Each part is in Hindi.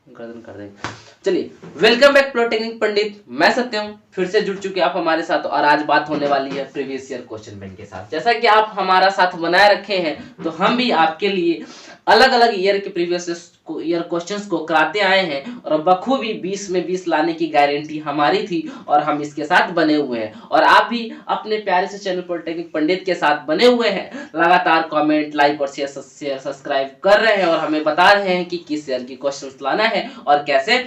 गर्दन कर देंगे। चलिए, वेलकम बैक पॉलिटेक्निक पंडित, मैं सत्यम फिर से जुड़ चुके आप हमारे साथ और आज बात होने वाली है प्रीवियस ईयर क्वेश्चन बैंक के साथ। जैसा कि आप हमारा साथ बनाए रखे हैं तो हम भी आपके लिए अलग अलग ईयर के प्रीवियस ईयर क्वेश्चंस को कराते आए हैं और बखूबी 20 में 20 लाने की गारंटी हमारी थी और हम इसके साथ बने हुए हैं और आप भी अपने प्यारे से चैनल पॉलिटेक्निक पंडित के साथ बने हुए हैं। लगातार कमेंट, लाइक और शेयर सब्सक्राइब कर रहे हैं और हमें बता रहे हैं कि किस ईयर की क्वेश्चंस लाना है और कैसे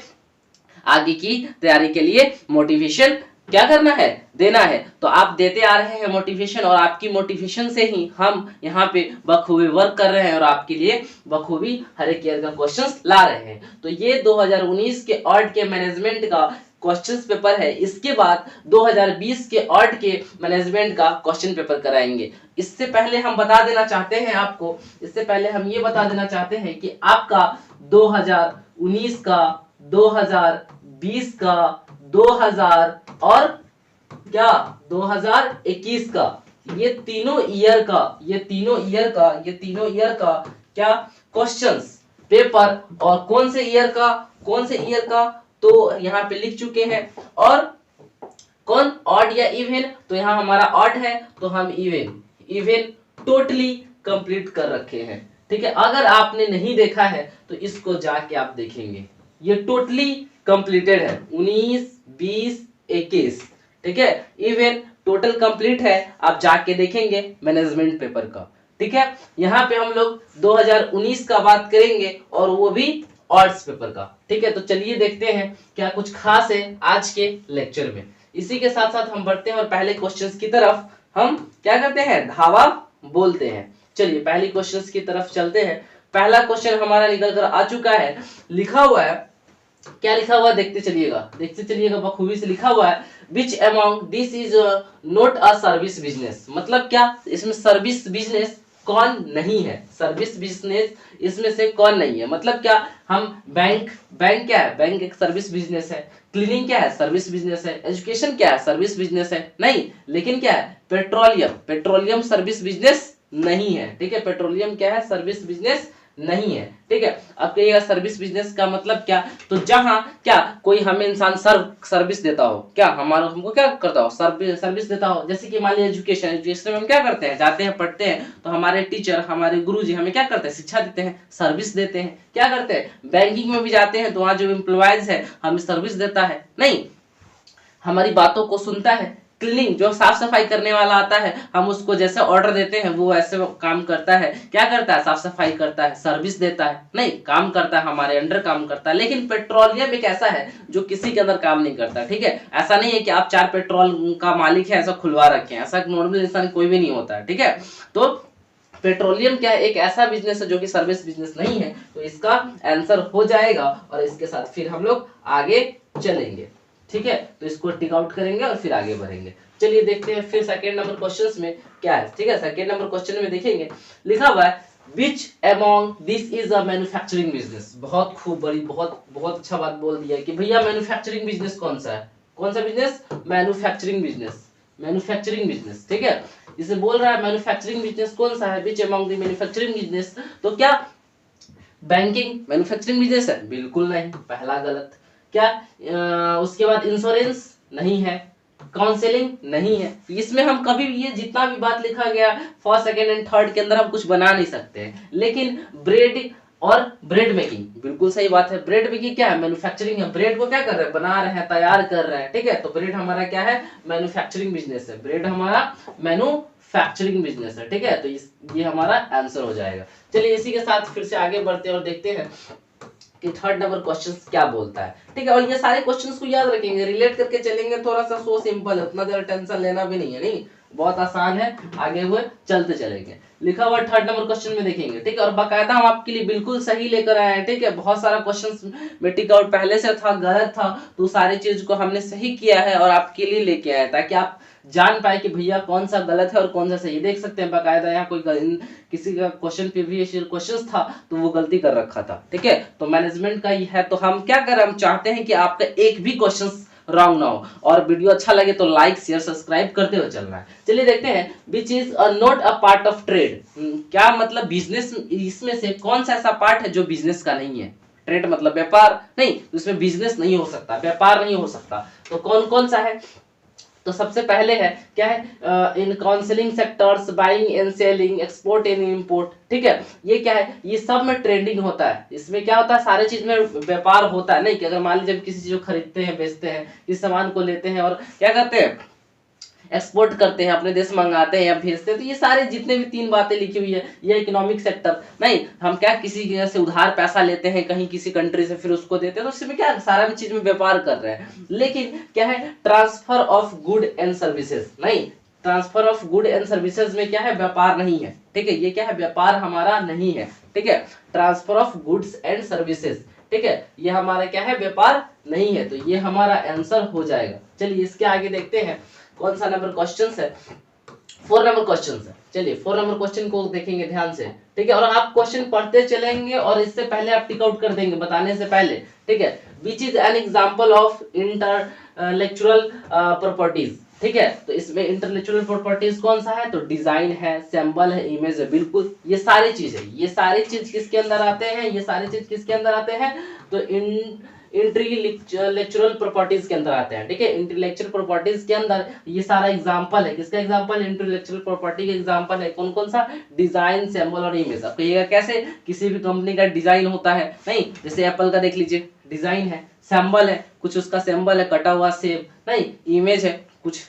आगे की तैयारी के लिए मोटिवेशन क्या करना है, देना है। तो आप देते आ रहे हैं मोटिवेशन और आपकी मोटिवेशन से ही हम यहाँ पे बखूबी वर्क कर रहे हैं और आपके लिए बखूबी हर एक ईयर का क्वेश्चंस ला रहे हैं। तो ये 2019 के ऑड के मैनेजमेंट का क्वेश्चंस पेपर है। इसके बाद 2020 के ऑड के मैनेजमेंट का क्वेश्चन पेपर कराएंगे। इससे पहले हम बता देना चाहते हैं आपको, इससे पहले हम ये बता देना चाहते हैं कि आपका 2019 का, 2020 का, 2000 और क्या 2021 का, ये तीनों ईयर का क्या क्वेश्चंस पेपर और कौन से ईयर का तो यहाँ पे लिख चुके हैं। और कौन ऑड या इवन, तो यहाँ हमारा ऑड है तो हम इवन टोटली कंप्लीट कर रखे हैं। ठीक है, अगर आपने नहीं देखा है तो इसको जाके आप देखेंगे, ये टोटली कंप्लीटेड है 19, 20, 21। ठीक है, इवन टोटल कंप्लीट है, आप जाके देखेंगे मैनेजमेंट पेपर का। ठीक है, यहाँ पे हम लोग 2019 का बात करेंगे और वो भी ऑड्स पेपर का। ठीक है, तो चलिए देखते हैं क्या कुछ खास है आज के लेक्चर में। इसी के साथ साथ हम बढ़ते हैं और पहले क्वेश्चंस की तरफ हम क्या करते हैं, धावा बोलते हैं। चलिए पहले क्वेश्चंस की तरफ चलते हैं। पहला क्वेश्चन हमारा निकल कर आ चुका है, लिखा हुआ है, क्या लिखा हुआ है देखते चलिएगा बखूबी से लिखा हुआ है, which among this is not a service business. मतलब क्या, इसमें सर्विस बिजनेस कौन नहीं है, सर्विस बिजनेस इसमें से कौन नहीं है। मतलब क्या, हम बैंक क्या है, बैंक एक सर्विस बिजनेस है। क्लीनिंग क्या है, सर्विस बिजनेस है। एजुकेशन क्या है, सर्विस बिजनेस है। नहीं, लेकिन क्या है, पेट्रोलियम सर्विस बिजनेस नहीं है। ठीक है, पेट्रोलियम क्या है, सर्विस बिजनेस नहीं है। ठीक है, अब कहिएगा सर्विस बिजनेस का मतलब क्या, तो जहां क्या कोई हमें इंसान सर्विस देता हो, क्या हमको क्या करता हो, सर्विस देता हो। जैसे कि मान लीजिए एजुकेशन में हम क्या करते हैं, जाते हैं पढ़ते हैं तो हमारे टीचर, हमारे गुरुजी हमें क्या करते हैं, शिक्षा देते हैं, सर्विस देते हैं। क्या करते हैं, बैंकिंग में भी जाते हैं तो वहां जो एम्प्लॉयज है हमें सर्विस देता है, नहीं हमारी बातों को सुनता है। क्लीनिंग जो साफ सफाई करने वाला आता है, हम उसको जैसे ऑर्डर देते हैं वो ऐसे काम करता है। क्या करता है, साफ सफाई करता है, सर्विस देता है, नहीं काम करता है, हमारे अंडर काम करता है। लेकिन पेट्रोलियम एक ऐसा है जो किसी के अंदर काम नहीं करता। ठीक है, ऐसा नहीं है कि आप 4 पेट्रोल का मालिक है ऐसा खुलवा रखे हैं, ऐसा नॉर्मल इंसान कोई भी नहीं होता है। ठीक है, तो पेट्रोलियम क्या है, एक ऐसा बिजनेस है जो कि सर्विस बिजनेस नहीं है। तो इसका आंसर हो जाएगा और इसके साथ फिर हम लोग आगे चलेंगे। ठीक है, तो इसको टिक आउट करेंगे और फिर आगे बढ़ेंगे। चलिए देखते हैं फिर सेकंड नंबर क्वेश्चंस में क्या है। ठीक है, सेकंड नंबर क्वेश्चन में देखेंगे, लिखा हुआ है which among this is a manufacturing business. बहुत खूब बड़ी बहुत अच्छा बात बोल दिया कि भैया मैन्युफैक्चरिंग बिजनेस कौन सा है, कौन सा बिजनेस, मैन्युफैक्चरिंग बिजनेस। ठीक है, इसे बोल रहा है मैन्युफैक्चरिंग बिजनेस कौन सा है, which among the manufacturing business. तो क्या बैंकिंग मैन्युफैक्चरिंग बिजनेस है, बिल्कुल नहीं, पहला गलत। क्या उसके बाद इंश्योरेंस नहीं है, काउंसलिंग नहीं है। इसमें हम कभी भी ये जितना भी बात लिखा गया फर्स्ट, सेकंड एंड थर्ड के अंदर हम कुछ बना नहीं सकते हैं। लेकिन ब्रेड और ब्रेड मेकिंग, बिल्कुल सही बात है। ब्रेड मेकिंग क्या है, मैन्युफैक्चरिंग है। ब्रेड को क्या कर रहे हैं, बना रहे हैं, तैयार कर रहे हैं। ठीक है, तो ब्रेड हमारा क्या है, मैन्युफैक्चरिंग बिजनेस है। ब्रेड हमारा मैन्युफैक्चरिंग बिजनेस है। ठीक है, तो ये हमारा आंसर हो जाएगा। चलिए इसी के साथ फिर से आगे बढ़ते हैं और देखते हैं कि थर्ड नंबर क्वेश्चंस क्या बोलता है। ठीक है, और ये सारे क्वेश्चंस को याद रखेंगे, रिलेट करके चलेंगे। थोड़ा सा सो सिंपल है, उतना ज्यादा टेंशन लेना भी नहीं है, नहीं बहुत आसान है, आगे हुए चलते चलेंगे। लिखा हुआ थर्ड नंबर क्वेश्चन में देखेंगे। ठीक है, और बाकायदा हम आपके लिए बिल्कुल सही लेकर आए हैं। ठीक है, बहुत सारा क्वेश्चंस में टिक आउट पहले से था, गलत था, तो सारी चीज को हमने सही किया है और आपके लिए लेके आया ताकि आप जान पाए कि भैया कौन सा गलत है और कौन सा सही। देख सकते हैं बाकायदा यहाँ कोई किसी का क्वेश्चन प्रीवियस क्वेश्चन था तो वो गलती कर रखा था। ठीक है, तो मैनेजमेंट का ही है, तो हम क्या करें, हम चाहते हैं कि आपका एक भी क्वेश्चन रॉन्ग ना हो। और वीडियो अच्छा लगे तो लाइक शेयर सब्सक्राइब करते हुए चलना है। चलिए देखते हैं, विच is not a part of trade. क्या मतलब बिजनेस, इसमें से कौन सा ऐसा पार्ट है जो बिजनेस का नहीं है। ट्रेड मतलब व्यापार नहीं, तो इसमें बिजनेस नहीं हो सकता, व्यापार नहीं हो सकता। तो कौन कौन सा है, तो सबसे पहले है क्या है, इन counselling sectors, buying and selling, export and import, ठीक है। ये क्या है, ये सब में ट्रेडिंग होता है, इसमें क्या होता है, सारे चीज में व्यापार होता है। नहीं कि अगर मान लीजिए किसी चीज को खरीदते हैं, बेचते हैं, इस सामान को लेते हैं और क्या करते हैं, एक्सपोर्ट करते हैं, अपने देश मंगाते हैं या भेजते हैं, तो ये सारे जितने भी तीन बातें लिखी हुई है ये इकोनॉमिक सेक्टर। नहीं, हम क्या किसी से उधार पैसा लेते हैं कहीं किसी कंट्री से, फिर उसको देते हैं, तो इसमें क्या सारा चीज में व्यापार कर रहे हैं। लेकिन क्या है, transfer of good and services, नहीं, transfer of good and services में क्या है, व्यापार नहीं है, ठीक है, ये क्या है, व्यापार हमारा नहीं है, ठीक है। Transfer of goods and services, ठीक है, ये हमारा क्या है, व्यापार नहीं है, तो ये हमारा आंसर हो जाएगा। चलिए इसके आगे देखते हैं कौन सा नंबर क्वेश्चन है, 4 नंबर क्वेश्चन है। चलिए 4 नंबर क्वेश्चन को देखेंगे ध्यान से, ठीक है, और आप क्वेश्चन पढ़ते चलेंगे और इससे पहले आप टिक आउट कर देंगे बताने से पहले, ठीक है। Which is an example of intellectual properties, ठीक है, तो इसमें इंटेलेक्चुअल प्रॉपर्टीज कौन सा है, तो डिजाइन है, सिंबल है, इमेज है, बिल्कुल ये सारी चीज है, ये सारी चीज किसके अंदर आते हैं, ये सारी चीज किसके अंदर आते हैं, तो इंटेलेक्चुअल प्रॉपर्टीज के अंदर आते हैं, ठीक है। इंटेलेक्चुअल प्रॉपर्टीज के अंदर ये सारा एग्जांपल है, किसका एग्जांपल, इंटेलेक्चुअल प्रॉपर्टी का एग्जांपल है, कौन कौन सा, डिजाइन, सिंबल और इमेज। अब कहिएगा कैसे, किसी भी कंपनी का डिजाइन होता है, नहीं, जैसे एप्पल का देख लीजिए डिजाइन है, सिंबल है, कुछ उसका सिंबल है, कटा हुआ सेब, नहीं, इमेज है कुछ,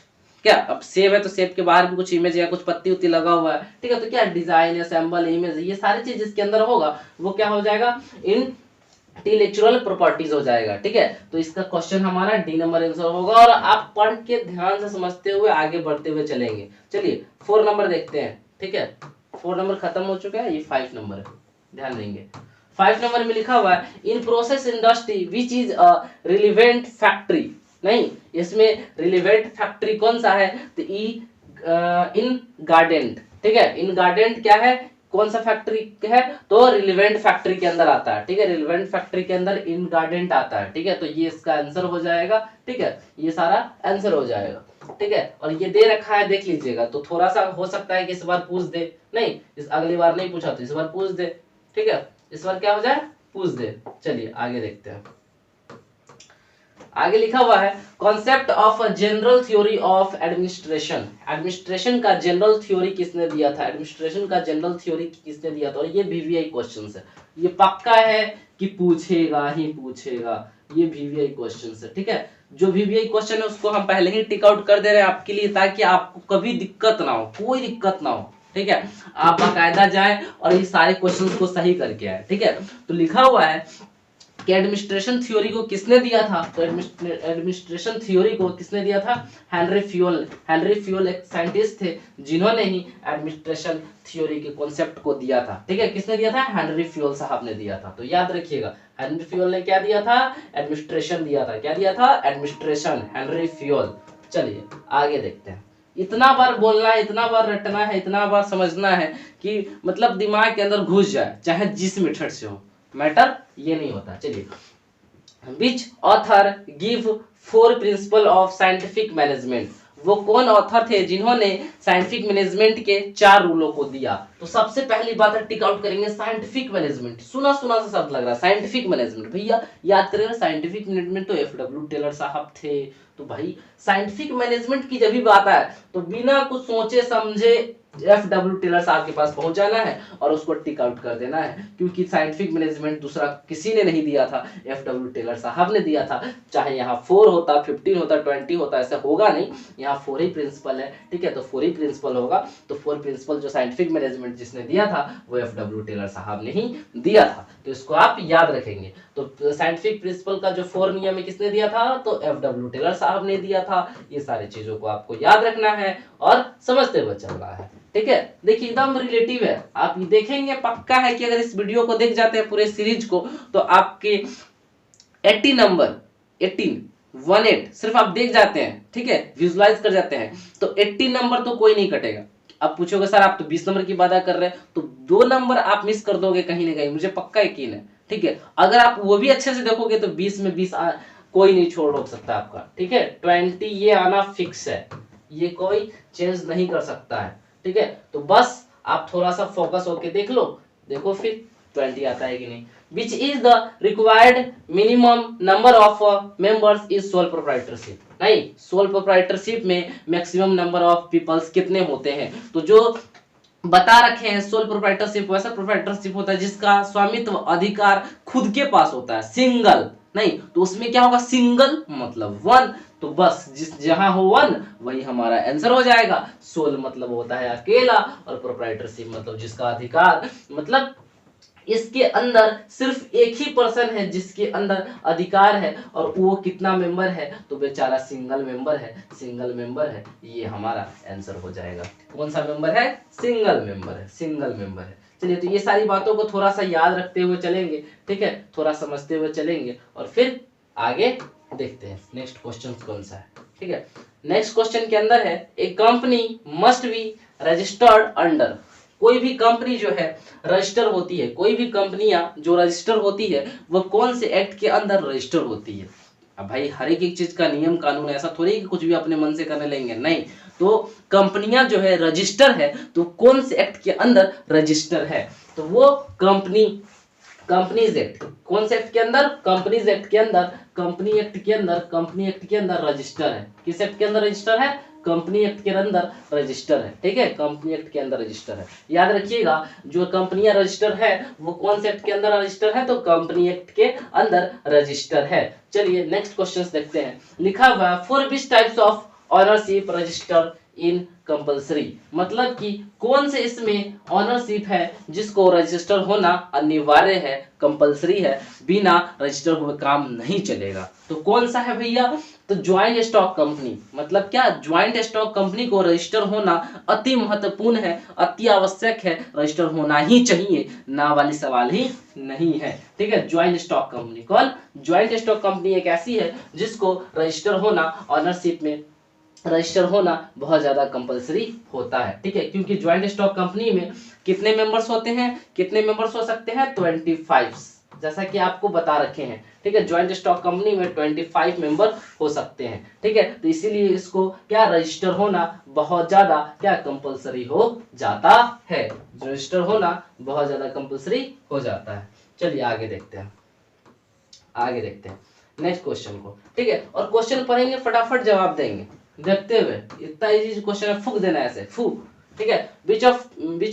क्या अब सेब है तो सेब के बाहर भी कुछ इमेज है, कुछ पत्ती उत्ती लगा हुआ है, ठीक है, तो क्या डिजाइन है, सिंबल, इमेज, ये सारी चीज जिसके अंदर होगा वो क्या हो जाएगा, इंटेलेक्चुअल प्रॉपर्टीज हो जाएगा, ठीक है। तो इसका क्वेश्चन हमारा डी नंबर आंसर होगा, और आप पढ़ के ध्यान से समझते हुए आगे बढ़ते हुए चलेंगे। चलिए 4 नंबर देखते हैं, ठीक है, 4 नंबर खत्म हो चुका है, ये 5 नंबर है, ध्यान देंगे। 5 नंबर में लिखा हुआ है in process industry which is a relevant factory, नहीं, इसमें रिलेवेंट फैक्ट्री कौन सा है, तो इन गार्डन, ठीक है, इन गार्डन क्या है, कौन सा फैक्ट्री है, तो रिलेवेंट फैक्ट्री के अंदर आता है, ठीक है, रिलेवेंट फैक्ट्री के अंदर इन गार्डन आता है, ठीक है, तो ये इसका आंसर हो जाएगा, ठीक है, ये सारा आंसर हो जाएगा, ठीक है। और ये दे रखा है देख लीजिएगा, तो थोड़ा सा हो सकता है कि इस बार पूछ दे, नहीं इस अगली बार नहीं पूछा तो इस बार पूछ दे, ठीक है, इस बार क्या हो जाए, पूछ दे। चलिए आगे देखते हैं, आगे लिखा हुआ है concept of a general theory of administration, administration का जनरल थ्योरी किसने दिया था, एडमिनिस्ट्रेशन का जनरल थ्योरी किसने दिया था, और ये वीवीआई क्वेश्चन है, ये पक्का है कि पूछेगा ही पूछेगा, ये वीवीआई क्वेश्चन है, ठीक है। जो वीवीआई क्वेश्चन है उसको हम पहले ही टिक आउट कर दे रहे हैं आपके लिए, ताकि आपको कभी दिक्कत ना हो, कोई दिक्कत ना हो, ठीक है, आप बाकायदा जाए और ये सारे क्वेश्चंस को सही करके आए, ठीक है। तो लिखा हुआ है कि एडमिनिस्ट्रेशन थ्योरी को किसने दिया था, तो एडमिनिस्ट्रेशन थ्योरी को किसने दिया था, हेनरी फ्यूल। हेनरी फ्यूल एक साइंटिस्ट थे जिन्होंने ही एडमिनिस्ट्रेशन थ्योरी के कॉन्सेप्ट को दिया था, ठीक है, किसने दिया था, हेनरी फ्यूल साहब ने दिया था। तो याद रखिएगा हेनरी फ्यूल ने क्या दिया था, एडमिनिस्ट्रेशन दिया था, क्या दिया था, एडमिनिस्ट्रेशन, हेनरी फ्यूल। चलिए आगे देखते हैं, इतना बार बोलना है, इतना बार रटना है, इतना बार समझना है कि मतलब दिमाग के अंदर घुस जाए, चाहे जिस मेथड से हो, मैटर ये नहीं होता। चलिए विच author give 4 principle of scientific management, वो कौन ऑथर थे जिन्होंने साइंटिफिक मैनेजमेंट के 4 रूलों को दिया। तो सबसे पहली बात है टिक आउट करेंगे साइंटिफिक मैनेजमेंट, सुना सुना सा शब्द लग रहा है साइंटिफिक मैनेजमेंट, भैया याद करेंगे साइंटिफिक मैनेजमेंट तो एफडब्ल्यू टेलर साहब थे। तो भाई साइंटिफिक मैनेजमेंट की जब भी बात आए तो बिना कुछ सोचे समझे एफडब्ल्यू टेलर साहब के पास पहुंच जाना है और उसको टिक आउट कर देना है, क्योंकि साइंटिफिक मैनेजमेंट दूसरा किसी ने नहीं दिया था, एफडब्ल्यू टेलर साहब ने दिया था। चाहे यहाँ 4 होता, 15 होता, 20 होता, ऐसा होगा नहीं, यहाँ 4 ही प्रिंसिपल है, ठीक है, तो 4 ही प्रिंसिपल होगा। तो 4 प्रिंसिपल जो साइंटिफिक मैनेजमेंट जिसने दिया था वो एफडब्ल्यू टेलर साहब ने ही दिया था, तो इसको आप याद रखेंगे। तो साइंटिफिक प्रिंसिपल का जो 4 नियम है किसने दिया था, तो एफडब्ल्यू टेलर साहब ने दिया था। ये सारी चीजों को आपको याद रखना है और समझते हुए चलना है, ठीक है। देखिए एकदम रिलेटिव है, आप ये देखेंगे पक्का है कि अगर इस वीडियो को देख जाते हैं पूरे सीरीज को तो आपके 80 नंबर 18 सिर्फ आप देख जाते हैं, ठीक है, विजुलाइज कर जाते हैं तो 80 नंबर तो कोई नहीं कटेगा। अब पूछोगे सर आप तो 20 नंबर की बात कर रहे हैं, तो 2 नंबर आप मिस कर दोगे कहीं ना कहीं, मुझे पक्का यकीन है, ठीक है। अगर आप वो भी अच्छे से देखोगे तो 20 में 20 कोई नहीं छोड़ रोक सकता आपका, ठीक है। 20 ये आना फिक्स है, ये कोई चेंज नहीं कर सकता है, ठीक है। तो बस आप थोड़ा सा फोकस होके देख लो, देखो फिर 20 आता है कि नहीं। Which is the required minimum number of members is sole proprietorship. नहीं, सोल प्रोप्राइटरशिप में मैक्सिमम नंबर ऑफ पीपल्स कितने होते हैं, तो जो बता रखे हैं सोल प्रोप्राइटरशिप वैसा प्रोप्राइटरशिप होता है जिसका स्वामित्व अधिकार खुद के पास होता है, सिंगल। नहीं तो उसमें क्या होगा, सिंगल मतलब वन, तो बस जिस जहां हो वन वही हमारा आंसर हो जाएगा। सोल मतलब होता है अकेला और प्रोप्राइटरशिप मतलब जिसका अधिकार, मतलब इसके अंदर सिर्फ एक ही पर्सन है जिसके अंदर अधिकार है, और वो कितना मेंबर है, तो बेचारा सिंगल मेंबर है, सिंगल मेंबर है, ये हमारा आंसर हो जाएगा। कौन सा मेंबर है, सिंगल मेंबर है, सिंगल मेंबर है। चलिए, तो ये सारी बातों को थोड़ा सा याद रखते हुए चलेंगे, ठीक है, थोड़ा समझते हुए चलेंगे और फिर आगे देखते हैं नेक्स्ट क्वेश्चन कौन सा है। ठीक है, नेक्स्ट क्वेश्चन के अंदर है, a company must be registered under. कोई भी कंपनी जो है रजिस्टर होती है, कोई भी कंपनियां जो रजिस्टर होती है वो कौन से एक्ट के अंदर रजिस्टर होती है। अब भाई हर एक चीज का नियम कानून, ऐसा थोड़ी कि कुछ भी अपने मन से करने लेंगे, नहीं। तो कंपनियां जो है रजिस्टर है तो कौन से एक्ट के अंदर रजिस्टर है, तो वो कंपनीज एक्ट। कौन से एक्ट के अंदर, कंपनीज एक्ट के अंदर, कंपनी एक्ट के अंदर, कंपनी एक्ट के अंदर रजिस्टर है। किस एक्ट के अंदर रजिस्टर है, कंपनी एक्ट के अंदर रजिस्टर है। ठीक है, कंपनी एक्ट के अंदर रजिस्टर है। याद रखिएगा, जो कंपनियां रजिस्टर है वो कौन से एक्ट के अंदर रजिस्टर है, तो कंपनी एक्ट के अंदर रजिस्टर है। चलिए नेक्स्ट क्वेश्चन देखते हैं। लिखा हुआ है, for which types of ownership register in compulsory, मतलब कि कौन से इसमें ऑनरशिप है जिसको रजिस्टर होना अनिवार्य है, कंपल्सरी है, बिना रजिस्टर हुए काम नहीं चलेगा। तो कौन सा है भैया, तो ज्वाइंट स्टॉक कंपनी। मतलब क्या, ज्वाइंट स्टॉक कंपनी को रजिस्टर होना अति महत्वपूर्ण है, अति आवश्यक है, रजिस्टर होना ही चाहिए, ना वाली सवाल ही नहीं है। ठीक है, ज्वाइंट स्टॉक कंपनी। कौन, ज्वाइंट स्टॉक कंपनी एक ऐसी है जिसको रजिस्टर होना, ऑनरशिप में रजिस्टर होना बहुत ज्यादा कंपलसरी होता है। ठीक है, क्योंकि ज्वाइंट स्टॉक कंपनी में कितने मेंबर्स होते हैं, कितने मेंबर्स हो सकते हैं, 25, जैसा कि आपको बता रखे हैं। ठीक है, ज्वाइंट स्टॉक कंपनी में 25 मेंबर हो सकते हैं। ठीक है, तो इसीलिए इसको क्या, रजिस्टर होना बहुत ज्यादा क्या, कंपलसरी हो जाता है। रजिस्टर होना बहुत ज्यादा कंपलसरी हो जाता है। चलिए आगे देखते हैं, आगे देखते हैं नेक्स्ट क्वेश्चन को। ठीक है, और क्वेश्चन पढ़ेंगे फटाफट जवाब देंगे देखते हुए। इतना इजी क्वेश्चन है, फूक देना ऐसे फू। ठीक है, which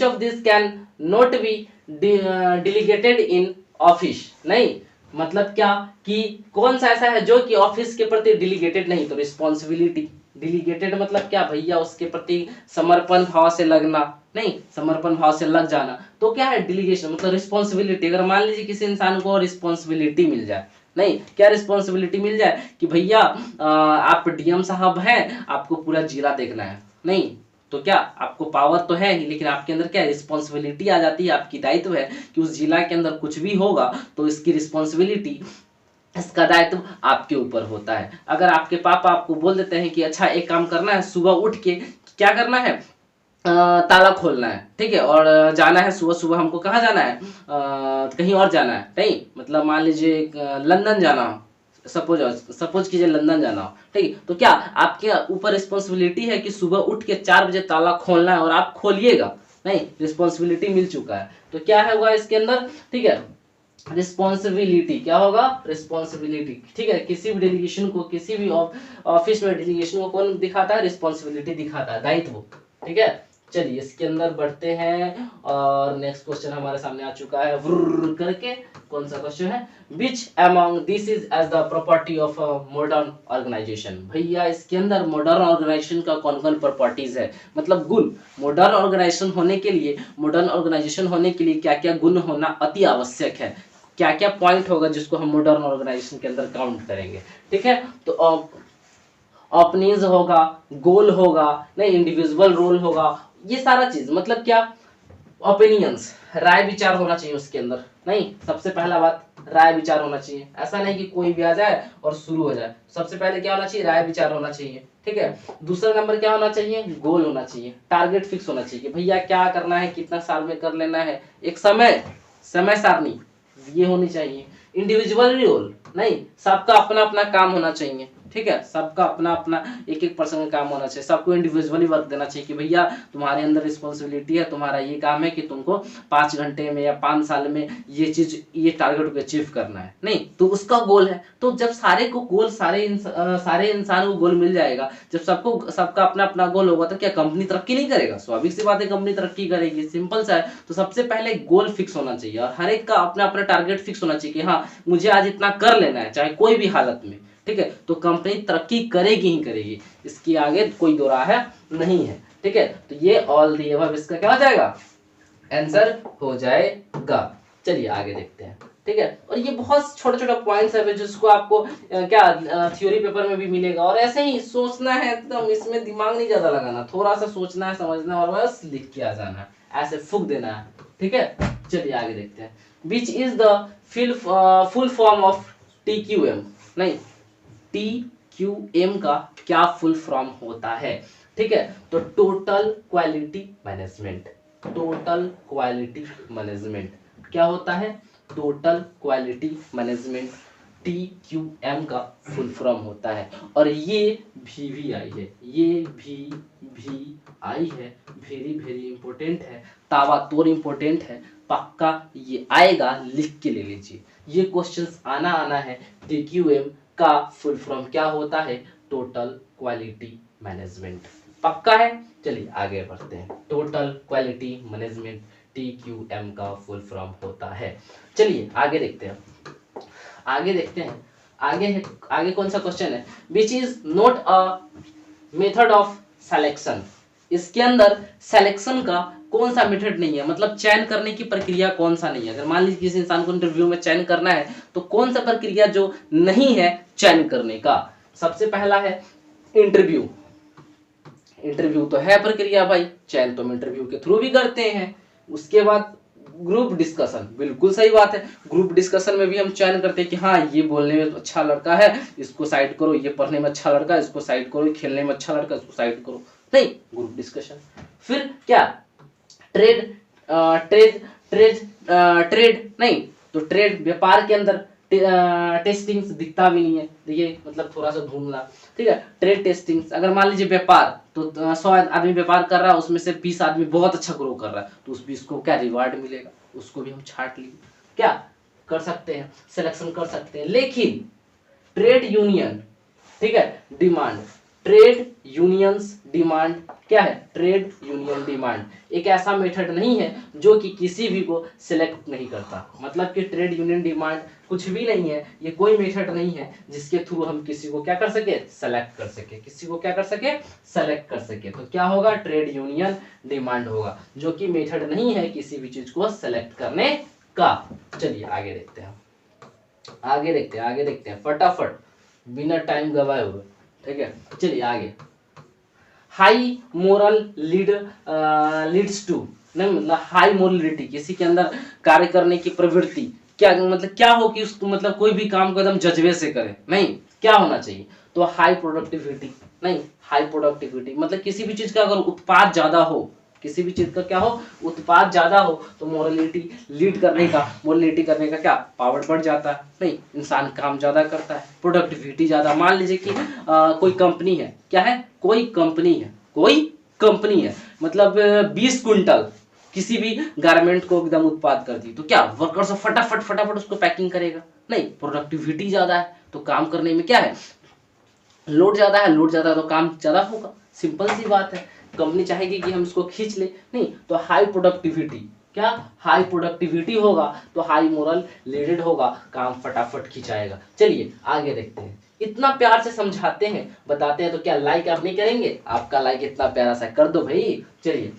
of this can not be delegated in office. नहीं मतलब क्या, कि कौन सा ऐसा है जो कि ऑफिस के प्रति डिलीगेटेड नहीं, तो रिस्पॉन्सिबिलिटी। डिलीगेटेड मतलब क्या भैया, उसके प्रति समर्पण भाव से लगना, नहीं समर्पण भाव से लग जाना, तो क्या है डिलीगेशन, मतलब रिस्पॉन्सिबिलिटी। अगर मान लीजिए किसी इंसान को रिस्पॉन्सिबिलिटी मिल जाए, नहीं क्या रिस्पॉन्सिबिलिटी मिल जाए कि भैया आप डीएम साहब हैं, आपको पूरा जिला देखना है, नहीं तो क्या, आपको पावर तो है ही लेकिन आपके अंदर क्या रिस्पॉन्सिबिलिटी आ जाती है, आपकी दायित्व है कि उस जिला के अंदर कुछ भी होगा तो इसकी रिस्पॉन्सिबिलिटी, इसका दायित्व आपके ऊपर होता है। अगर आपके पापा आपको बोल देते हैं कि अच्छा एक काम करना है, सुबह उठ के क्या करना है, ताला खोलना है, ठीक है, और जाना है सुबह सुबह, हमको कहाँ जाना है, कहीं और जाना है, नहीं मतलब मान लीजिए लंदन जाना हो, सपोज कीजिए लंदन जाना हो, ठीक, तो क्या आपके ऊपर रिस्पॉन्सिबिलिटी है कि सुबह उठ के 4 बजे ताला खोलना है और आप खोलिएगा, नहीं रिस्पॉन्सिबिलिटी मिल चुका है। तो क्या है होगा इसके अंदर, ठीक है, रिस्पॉन्सिबिलिटी क्या होगा, रिस्पॉन्सिबिलिटी। ठीक है, किसी भी डेलीगेशन को, किसी भी ऑफिस में डेलीगेशन को कौन दिखाता है, रिस्पॉन्सिबिलिटी दिखाता है, दायित्व। ठीक है, चलिए इसके अंदर बढ़ते हैं और नेक्स्ट क्वेश्चन हमारे सामने आ चुका है व्रुर करके। कौन सा क्वेश्चन है, which among this is as the property of modern organisation. भैया इसके अंदर मॉडर्न ऑर्गेनाइजेशन का कौन कौन प्रॉपर्टीज है, मतलब गुण। मॉडर्न ऑर्गेनाइजेशन होने के लिए, मॉडर्न ऑर्गेनाइजेशन होने के लिए क्या क्या गुण होना अति आवश्यक है, क्या क्या पॉइंट होगा जिसको हम मॉडर्न ऑर्गेनाइजेशन के अंदर काउंट करेंगे। ठीक है, तो ओपनिंग होगा, गोल होगा, नहीं इंडिविजुअल रोल होगा, ये सारा चीज मतलब क्या, ओपिनियंस, राय विचार होना चाहिए उसके अंदर। नहीं सबसे पहला बात राय विचार होना चाहिए, ऐसा नहीं कि कोई भी आ जाए और शुरू हो जाए। सबसे पहले क्या होना चाहिए, राय विचार होना चाहिए। ठीक है, दूसरा नंबर क्या होना चाहिए, गोल होना चाहिए, टारगेट फिक्स होना चाहिए कि भैया क्या करना है, कितना साल में कर लेना है, एक समय सारणी ये होनी चाहिए। इंडिविजुअल रोल, नहीं सबका अपना अपना काम होना चाहिए। ठीक है, सबका अपना अपना एक एक पर्सन का काम होना चाहिए, सबको इंडिविजुअली वर्क देना चाहिए कि भैया तुम्हारे अंदर रिस्पॉन्सिबिलिटी है, तुम्हारा ये काम है कि तुमको 5 घंटे में या 5 साल में ये चीज ये टारगेट को अचीव करना है, नहीं तो उसका गोल है। तो जब सारे को गोल सारे इंसान को गोल मिल जाएगा, जब सबका अपना अपना गोल होगा तो क्या कंपनी तरक्की नहीं करेगा? स्वाभाविक सी बात है कंपनी तरक्की करेगी, सिंपल सा है। तो सबसे पहले गोल फिक्स होना चाहिए और हर एक का अपना अपना टारगेट फिक्स होना चाहिए कि हाँ मुझे आज इतना कर लेना है, चाहे कोई भी हालत में, ठीक है। तो कंपनी तरक्की करेगी ही करेगी, इसके आगे कोई दो राह नहीं है, ठीक है। तो ये ऑल दी अबव इसका क्या हो जाएगा? आंसर हो जाएगा। चलिए आगे देखते हैं, ठीक है। और ये बहुत छोटा छोटा पॉइंट्स है जिसको आपको क्या थ्योरी पेपर में भी मिलेगा, और ऐसे ही सोचना है एकदम, इसमें दिमाग नहीं ज्यादा लगाना, थोड़ा सा सोचना है, समझना और बस लिख के आ जाना है, ऐसे फूक देना है, ठीक है। चलिए आगे देखते हैं। Which is the full form of TQM? नहीं, TQM का क्या फुल फॉर्म होता है, ठीक है। तो total quality management, total quality management क्या होता है? टोटल क्वालिटी मैनेजमेंट TQM का फुल फॉर्म होता है। और ये VVI है, ये VVI है, वेरी वेरी इंपॉर्टेंट है, ताबड़तोड़ इंपॉर्टेंट है, पक्का ये आएगा, लिख के ले लीजिए। ये क्वेश्चंस आना है। TQM का फुल फॉर्म क्या होता है? टोटल क्वालिटी मैनेजमेंट, पक्का है। चलिए आगे बढ़ते हैं। टोटल क्वालिटी मैनेजमेंट TQM का फुल फॉर्म होता है। चलिए आगे देखते हैं, आगे कौन सा क्वेश्चन है? विच is not a method of selection? इसके अंदर सिलेक्शन का कौन सा मेथड नहीं है, मतलब चयन करने की प्रक्रिया कौन सा नहीं है। अगर मान लीजिए किसी इंसान को इंटरव्यू में चयन करना है तो कौन सा प्रक्रिया जो नहीं है चयन करने का? सबसे पहला है इंटरव्यू। इंटरव्यू तो है प्रक्रिया भाई, चयन तो हम इंटरव्यू के थ्रू भी करते हैं। उसके बाद ग्रुप डिस्कशन, बिल्कुल सही बात है, ग्रुप डिस्कशन में भी हम चयन करते हैं कि हाँ ये बोलने में अच्छा लड़का है, इसको साइड करो, ये पढ़ने में अच्छा लड़का है, इसको साइड करो, खेलने में अच्छा लड़का है, इसको साइड करो, नहीं, ग्रुप डिस्कशन। फिर क्या? ट्रेड ट्रेड नहीं, तो ट्रेड व्यापार के अंदर टेस्टिंग्स दिखता भी नहीं है, देखिए मतलब थोड़ा सा ढूंढना, ठीक है। ट्रेड टेस्टिंग्स, अगर मान लीजिए व्यापार तो 100 आदमी व्यापार कर रहा है, उसमें से 20 आदमी बहुत अच्छा ग्रो कर रहा है, तो उस 20 को क्या रिवार्ड मिलेगा? उसको भी हम छांट लिए, क्या कर सकते हैं? सिलेक्शन कर सकते हैं। लेकिन ट्रेड यूनियन, ठीक है, डिमांड, ट्रेड यूनियंस डिमांड क्या है? ट्रेड यूनियन डिमांड एक ऐसा मेथड नहीं है जो कि किसी भी को सिलेक्ट नहीं करता, मतलब कि ट्रेड यूनियन डिमांड कुछ भी नहीं है, ये कोई मेथड नहीं है जिसके थ्रू हम किसी को क्या कर सके? सेलेक्ट कर सके, किसी को क्या कर सके? सेलेक्ट कर सके। तो क्या होगा? ट्रेड यूनियन डिमांड होगा, जो कि मेथड नहीं है किसी भी चीज को सेलेक्ट करने का। चलिए आगे देखते हैं, आगे देखते हैं फटाफट, बिना टाइम गवाए हुए, ठीक है। चलिए आगे। हाई मोरल लीड्स टू, नहीं मतलब हाई मोरलिटी, किसी के अंदर कार्य करने की प्रवृत्ति, क्या मतलब क्या हो कि उसको मतलब कोई भी काम को एकदम जज्बे से करे, नहीं, क्या होना चाहिए? तो हाई प्रोडक्टिविटी, नहीं, हाई प्रोडक्टिविटी मतलब किसी भी चीज का अगर उत्पाद ज्यादा हो, किसी भी चीज का क्या हो? उत्पाद ज्यादा हो, तो मोरलिटी करने का क्या पावर बढ़ जाता है, नहीं, इंसान काम ज्यादा करता है, प्रोडक्टिविटी ज्यादा। मान लीजिए कि कोई कंपनी है, क्या है? कोई कंपनी है मतलब 20 क्विंटल किसी भी गारमेंट को एकदम उत्पाद कर दी, तो क्या वर्कर्स फटाफट उसको पैकिंग करेगा? नहीं, प्रोडक्टिविटी ज्यादा है तो काम करने में क्या है? लोड ज्यादा है तो काम ज्यादा होगा, सिंपल सी बात है। कंपनी चाहेगी कि हम इसको खींच ले, नहीं, तो हाई प्रोडक्टिविटी, क्या हाई प्रोडक्टिविटी होगा तो हाई मोरल लीडेड होगा, काम फटाफट खिंचाएगा। चलिए आगे देखते हैं। इतना प्यार से समझाते हैं, बताते हैं, तो क्या लाइक आप नहीं करेंगे? आपका लाइक इतना प्यारा सा कर दो भाई। चलिए,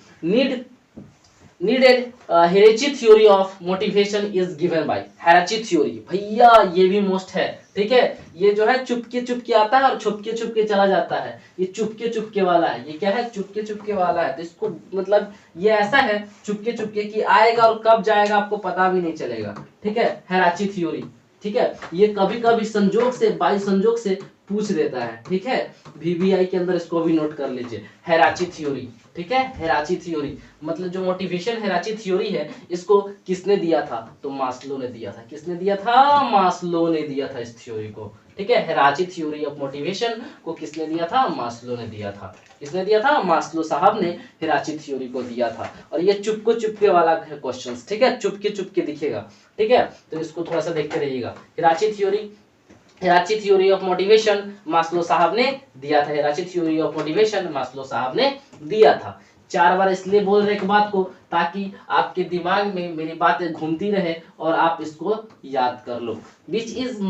needed hierarchy theory of motivation is given by hierarchy theory, भैया ये भी मोस्ट है, ठीक है। ये जो है चुपके आता है और छुपके चला जाता है, ये चुपके वाला है, ये क्या है? चुपके वाला है। तो इसको मतलब ये ऐसा है चुपके कि आएगा और कब जाएगा आपको पता भी नहीं चलेगा, ठीक है। हेरेची थ्योरी, ठीक है, ये कभी संजोग से बाई संजोग से पूछ देता है, ठीक है। VVI के अंदर इसको भी नोट कर लीजिए, हेरेची थ्योरी, ठीक है। हेरेची थ्योरी मतलब जो मोटिवेशन हेरेची थ्योरी है, इसको किसने दिया था? तो मास्लो ने दिया था। किसने दिया था? मास्लो ने दिया था इस थ्योरी को, ठीक है, हेराची थ्योरी ऑफ मोटिवेशन को किसने दिया था? मास्लो ने दिया था। किसने दिया था? मास्लो साहब ने हेराची थ्योरी को दिया था। और ये चुपके वाला क्वेश्चन, ठीक है, चुपके दिखेगा, ठीक है, तो इसको थोड़ा सा देखते रहिएगा। हेराची थ्योरी ऑफ मोटिवेशन मास्लो साहब ने दिया था। हेराची थ्योरी ऑफ मोटिवेशन मास्लो साहब ने दिया था। 4 बार इसलिए बोल रहे एक बात को ताकि आपके दिमाग में मेरी बातें घूमती रहे और आप इसको याद कर लो। Which is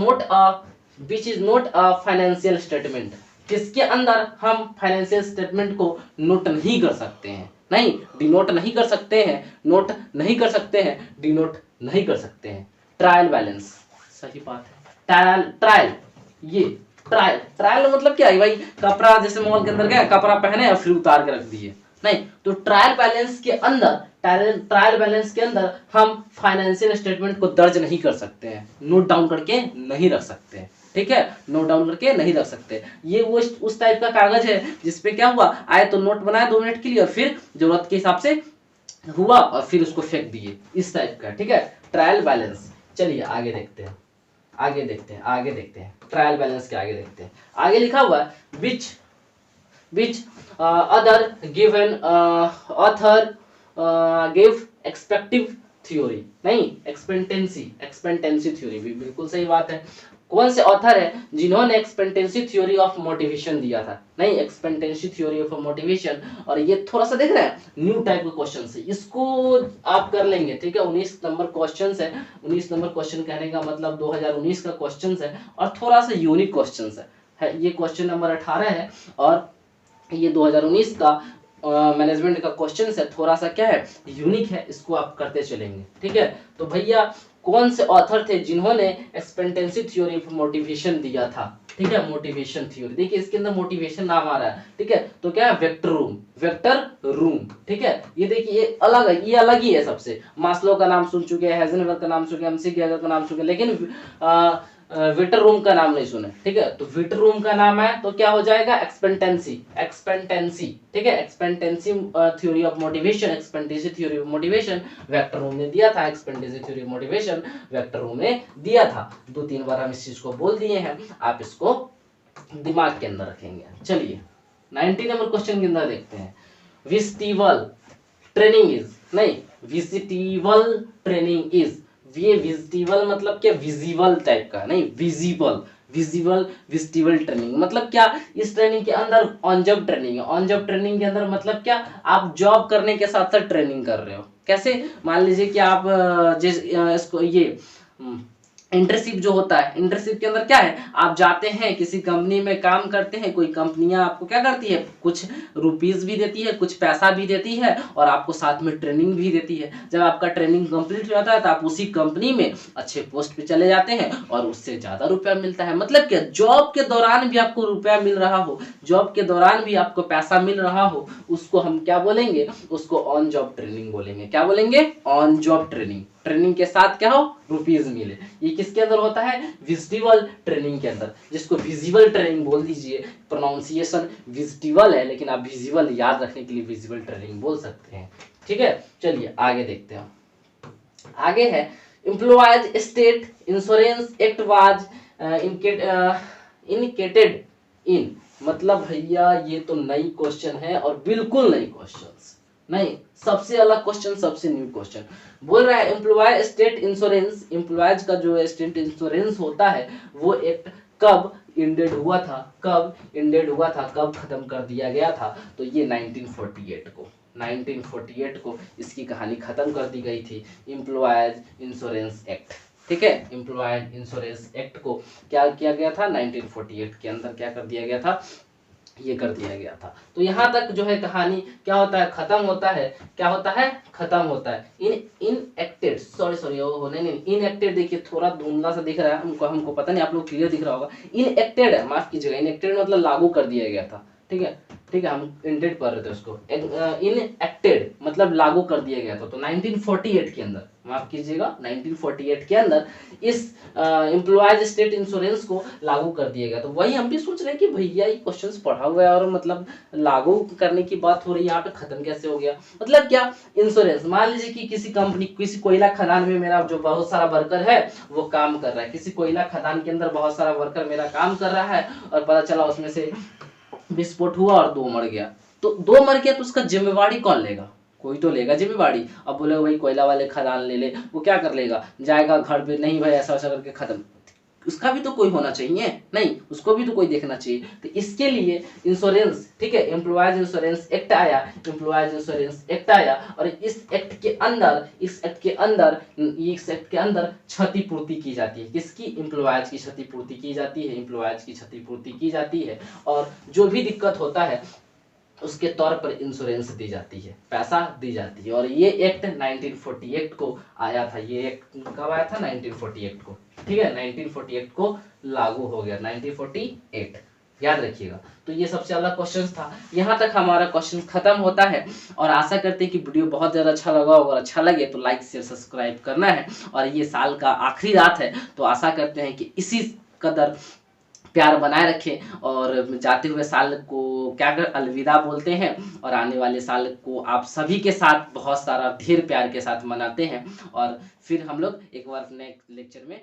not a financial statement, जिसके अंदर हम फाइनेंशियल स्टेटमेंट को नोट नहीं कर सकते हैं, नहीं डिनोट नहीं कर सकते हैं, नोट नहीं कर सकते हैं, डिनोट नहीं कर सकते हैं। ट्रायल बैलेंस, सही बात है। ट्रायल मतलब क्या है भाई? कपड़ा जैसे मॉल के अंदर गया, कपड़ा पहने और फिर उतार के रख दिए, नहीं। तो ट्रायल बैलेंस के अंदर हम फाइनेंशियल स्टेटमेंट को दर्ज नहीं कर सकते हैं, नोट डाउन करके नहीं रख सकते हैं, ठीक है, नोट डाउन करके नहीं रख सकते। ये वो उस टाइप का कागज है जिसपे क्या हुआ, आए तो नोट बनाए 2 मिनट के लिए और फिर जरूरत के हिसाब से हुआ और फिर उसको फेंक दिए, इस टाइप का, ठीक है, ट्रायल बैलेंस। चलिए आगे देखते हैं ट्रायल बैलेंस के आगे देखते हैं। आगे लिखा हुआ है which other given author gave expective theory, नहीं एक्सपेक्टेंसी थ्योरी भी बिल्कुल सही बात है। कौन से ऑथर है जिन्होंने एक्सपेक्टेंसी थ्योरी ऑफ मोटिवेशन दिया था? नहीं, एक्सपेक्टेंसी थ्योरी ऑफ मोटिवेशन। और ये थोड़ा सा देख रहे हैं न्यू टाइप के क्वेश्चन है, इसको आप कर लेंगे, ठीक है। 19 नंबर क्वेश्चन है, 19 नंबर क्वेश्चन कहने का मतलब 2019 का क्वेश्चन है और थोड़ा सा यूनिक क्वेश्चन है। ये क्वेश्चन नंबर 18 है और ये 2019 का मैनेजमेंट का क्वेश्चन है, थोड़ा सा क्या है, यूनिक है, इसको आप करते चलेंगे, ठीक है। तो भैया कौन से ऑथर थे जिन्होंने एक्सपेक्टेंसी थ्योरी ऑफ मोटिवेशन दिया था? ठीक है, मोटिवेशन थ्योरी, देखिए इसके अंदर मोटिवेशन नाम आ रहा है, ठीक है, तो क्या है, वेक्टर रूम, ठीक है। ये देखिए ये अलग ही है सबसे। मास्लो का नाम सुन चुके हैं, हेजनबर्ग का नाम सुन, एमसी गैगर का नाम सुन, लेकिन विटर रूम का नाम नहीं सुने, ठीक है। तो विटर रूम का नाम है तो क्या हो जाएगा, एक्सपेक्टेंसी, ठीक है, expectancy theory of motivation, expectancy theory of motivation vector room ने दिया था, expectancy theory of motivation vector room ने दिया था। 2-3 बार हम इस चीज को बोल दिए हैं, आप इसको दिमाग के अंदर रखेंगे। चलिए 19 नंबर क्वेश्चन के अंदर देखते हैं। विजिबल ट्रेनिंग इज, ये विजिबल मतलब क्या, विजिबल टाइप का, नहीं विजिबल ट्रेनिंग मतलब क्या, इस ट्रेनिंग के अंदर ऑन जॉब ट्रेनिंग है। ऑन जॉब ट्रेनिंग के अंदर मतलब क्या, आप जॉब करने के साथ साथ ट्रेनिंग कर रहे हो। कैसे, मान लीजिए कि आप इसको ये इंटर्नशिप जो होता है, इंटर्नशिप के अंदर क्या है, आप जाते हैं किसी कंपनी में काम करते हैं, कोई कंपनियां आपको क्या करती है, कुछ रुपीस भी देती है, कुछ पैसा भी देती है और आपको साथ में ट्रेनिंग भी देती है। जब आपका ट्रेनिंग कंप्लीट हो जाता है तो आप उसी कंपनी में अच्छे पोस्ट पे चले जाते हैं और उससे ज्यादा रुपया मिलता है। मतलब क्या, जॉब के दौरान भी आपको रुपया मिल रहा हो, जॉब के दौरान भी आपको पैसा मिल रहा हो, उसको हम क्या बोलेंगे, उसको ऑन जॉब ट्रेनिंग बोलेंगे। क्या बोलेंगे, ऑन जॉब ट्रेनिंग। ट्रेनिंग के साथ क्या हो, रुपीज मिले। ये किसके अंदर होता है, विजिबल ट्रेनिंग के अंदर, जिसको विजिबल ट्रेनिंग बोल दीजिए। प्रोनाउंसिएशन विजिबल है लेकिन आप विजिबल याद रखने के लिए विजिबल ट्रेनिंग बोल सकते हैं, ठीक है। चलिए आगे देखते हैं। आगे है employees state insurance act was enacted in, मतलब भैया ये तो नई क्वेश्चन है और बिल्कुल नई क्वेश्चन, नहीं सबसे अलग क्वेश्चन, सबसे न्यू क्वेश्चन। बोल रहा है एम्प्लॉय स्टेट इंश्योरेंस, एम्प्लॉयज का जो स्टेट इंश्योरेंस होता है वो एक्ट कब इंडेड हुआ था, कब खत्म कर दिया गया था? तो ये 1948 को इसकी कहानी खत्म कर दी गई थी, एम्प्लॉयज इंश्योरेंस एक्ट, ठीक है। एम्प्लॉयज इंश्योरेंस एक्ट को क्या किया गया था, 1948 के अंदर क्या कर दिया गया था, ये कर दिया गया था। तो यहाँ तक जो है कहानी क्या होता है, खत्म होता है। क्या होता है, खत्म होता है। इनएक्टेड, सॉरी वो होने नहीं, इनएक्टेड देखिए थोड़ा धुंधला सा दिख रहा है हमको पता नहीं आप लोग क्लियर दिख रहा होगा। इनएक्टेड है, माफ कीजिएगा, इनएक्टेड मतलब लागू कर दिया गया था, ठीक ठीक है, हम इंटेड पढ़ रहे थे उसको, इन एक्टेड मतलब लागू कर दिया गया था। तो 1948 के अंदर, माफ कीजिएगा 1948 के अंदर इस एम्प्लॉयज स्टेट इंश्योरेंस को लागू कर दिया गया। तो वही हम भी सोच रहे हैं कि भैया ये क्वेश्चंस पढ़ा हुआ है और मतलब लागू करने की बात हो रही है, यहाँ पे खत्म कैसे हो गया। मतलब क्या, इंश्योरेंस, मान लीजिए कि किसी कंपनी, किसी कोयला खदान में मेरा जो बहुत सारा वर्कर है वो काम कर रहा है, किसी कोयला खदान के अंदर बहुत सारा वर्कर मेरा काम कर रहा है और पता चला उसमें से विस्फोट हुआ और 2 मर गया। तो 2 मर गया तो उसका जिम्मेवारी कौन लेगा? कोई तो लेगा जिम्मेवारी। अब बोले भाई कोयला वाले खदान ले ले, वो क्या कर लेगा, जाएगा घर पे, नहीं भाई ऐसा वैसा करके खत्म। उसका भी तो कोई होना चाहिए, नहीं उसको भी तो कोई देखना चाहिए। तो इसके लिए इंश्योरेंस, ठीक है, एम्प्लॉयज इंश्योरेंस एक्ट आया, एम्प्लॉयज इंश्योरेंस एक्ट आया। और इस एक्ट के अंदर, इस एक्ट के अंदर क्षतिपूर्ति की जाती है। किसकी? एम्प्लॉयज की क्षतिपूर्ति की जाती है, एम्प्लॉयज की क्षतिपूर्ति की जाती है। और जो भी दिक्कत होता है उसके तौर पर इंश्योरेंस दी जाती है, पैसा दी जाती है। और ये एक्ट 1948 को आया था। ये एक्ट कब आया था? 1948 को, ठीक है, 1948 को लागू हो गया, 1948, याद रखिएगा। तो ये सबसे अलग क्वेश्चन था। यहाँ तक हमारा क्वेश्चन खत्म होता है और आशा करते हैं कि वीडियो बहुत ज़्यादा अच्छा लगा होगा। अच्छा लगे तो लाइक शेयर सब्सक्राइब करना है। और ये साल का आखिरी रात है तो आशा करते हैं कि इसी कदर प्यार बनाए रखें और जाते हुए साल को क्या कर अलविदा बोलते हैं और आने वाले साल को आप सभी के साथ बहुत सारा ढेर प्यार के साथ मनाते हैं। और फिर हम लोग एक बार नेक्स्ट लेक्चर में